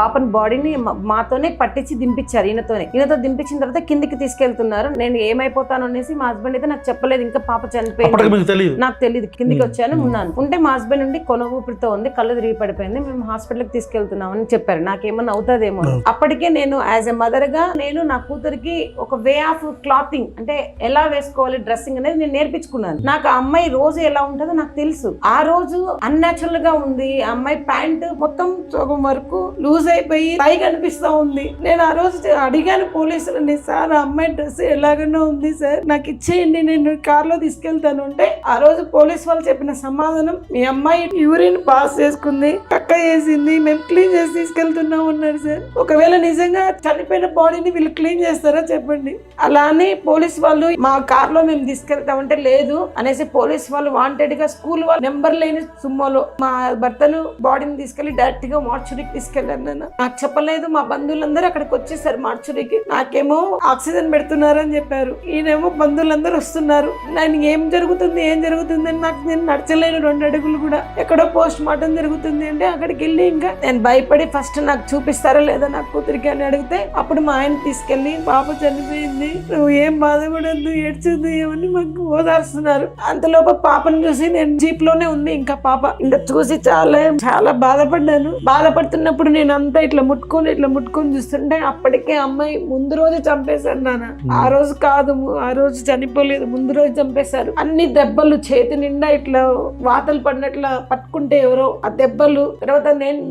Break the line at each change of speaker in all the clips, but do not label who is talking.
పాపని బాడీని మాతోనే పట్టించి దింపించారు, ఈయనతో దింపించిన తర్వాత కిందికి తీసుకెళ్తున్నారు. నేను ఏమైపోతాను అనేసి మా హస్బెండ్ అయితే నాకు చెప్పలేదు, ఇంకా పాప చనిపోయింది నాకు తెలియదు. కిందికి వచ్చాను, ఉన్నాను. ఉంటే మా హస్బెండ్ ఉండి కొన ఊపిరితో ఉంది, కళ్ళు తిరిగి పడిపోయింది, మేము హాస్పిటల్ కి తీసుకెళ్తున్నాం అని చెప్పారు. నాకేమన్నా అవుతుందేమో. అప్పటికే నేను యాజ్ ఎ మదర్ గా నేను నా కూతురికి ఒక వే ఆఫ్ క్లాతింగ్ అంటే ఎలా వేసుకోవాలి డ్రెస్సింగ్ అనేది నేను నేర్పించుకున్నాను. నాకు ఆ అమ్మాయి రోజు ఎలా ఉంటుందో నాకు తెలుసు. ఆ రోజు అన్యాచురల్ గా ఉంది, ఆ అమ్మాయి ప్యాంట్ మొత్తం సగం వరకు లూజ్ అయిపోయి పై కనిపిస్తా ఉంది. నేను ఆ రోజు అడిగాను పోలీసులని, సార్ ఆ అమ్మాయి డ్రెస్ ఎలాగనో ఉంది సార్, నాకు ఇచ్చేయండి, నేను కార్ లో తీసుకెళ్తాను అంటే ఆ రోజు పోలీస్ వాళ్ళు చెప్పిన సమాధానం, మీ అమ్మాయి యూరిన్ పాస్ చేసుకుంది, కక్క చేసింది, మేము క్లీన్ చేసి తీసుకెళ్తున్నాం అన్నారు సార్. ఒకవేళ నిజంగా చనిపోయిన బాడీని వీళ్ళు క్లీన్ చేస్తారా చెప్పండి. అలా అని పోలీస్ వాళ్ళు మా కార్ లో మేము తీసుకెళ్తామంటే లేదు అనేసి పోలీస్ వాళ్ళు వాంటెడ్ గా స్కూల్ వాళ్ళు నెంబర్ లేని సుమ్మలో మా భర్తను బాడీని తీసుకెళ్లి డైరెక్ట్ గా మార్చురీకి తీసుకెళ్లాను. నాకు చెప్పలేదు. మా బంధువులందరూ అక్కడికి వచ్చేసారు మార్చురీకి. నాకేమో ఆక్సిజన్ పెడుతున్నారని చెప్పారు, ఈయనేమో బంధువులందరూ వస్తున్నారు. నేను ఏం జరుగుతుంది అని నాకు నేను నడచలేను 2 అడుగులు కూడా. ఎక్కడో పోస్ట్ మార్టం జరుగుతుంది అంటే అక్కడికి వెళ్ళి ఇంకా నేను భయపడి ఫస్ట్ నాకు చూపిస్తారా లేదా నా కూతురికి అని అడిగితే అప్పుడు మా ఆయన తీసుకెళ్లి పాప చనిపోయింది, నువ్వు ఏం బాధపడద్దు, ఏడ్చొద్దు ఏమని మాకు ఓదార్స్తున్నారు. అంతలోపు పాపను చూసి నేను జీప్ లోనే ఉంది ఇంకా పాప, ఇంకా చూసి చాలా బాధపడ్డాను. బాధపడుతున్నప్పుడు నేను అంతా ఇట్లా ముట్టుకొని చూస్తుంటే అప్పటికే అమ్మాయి ముందు రోజు చంపేశారు నాన్న. ఆ రోజు కాదు, ఆ రోజు చనిపోలేదు, ముందు రోజు చంపేశారు. అన్ని దెబ్బలు చేతి నిండా ఇట్లా వాతలు పడినట్లా పట్టుకుంటే ఎవరో ఆ దెబ్బలు. తర్వాత నేను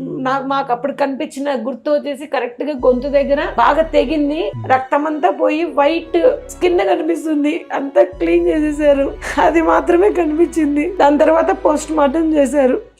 మాకు అప్పుడు కనిపించిన గుర్తు వచ్చేసి కరెక్ట్ గా గొంతు దగ్గర బాగా తెగింది, రక్తం అంతా పోయి వైట్ స్కిన్ కనిపిస్తుంది, అంతా క్లీన్ చేసేసారు. అది మాత్రమే కనిపించింది. దాని తర్వాత పోస్ట్ మార్టం చేశారు.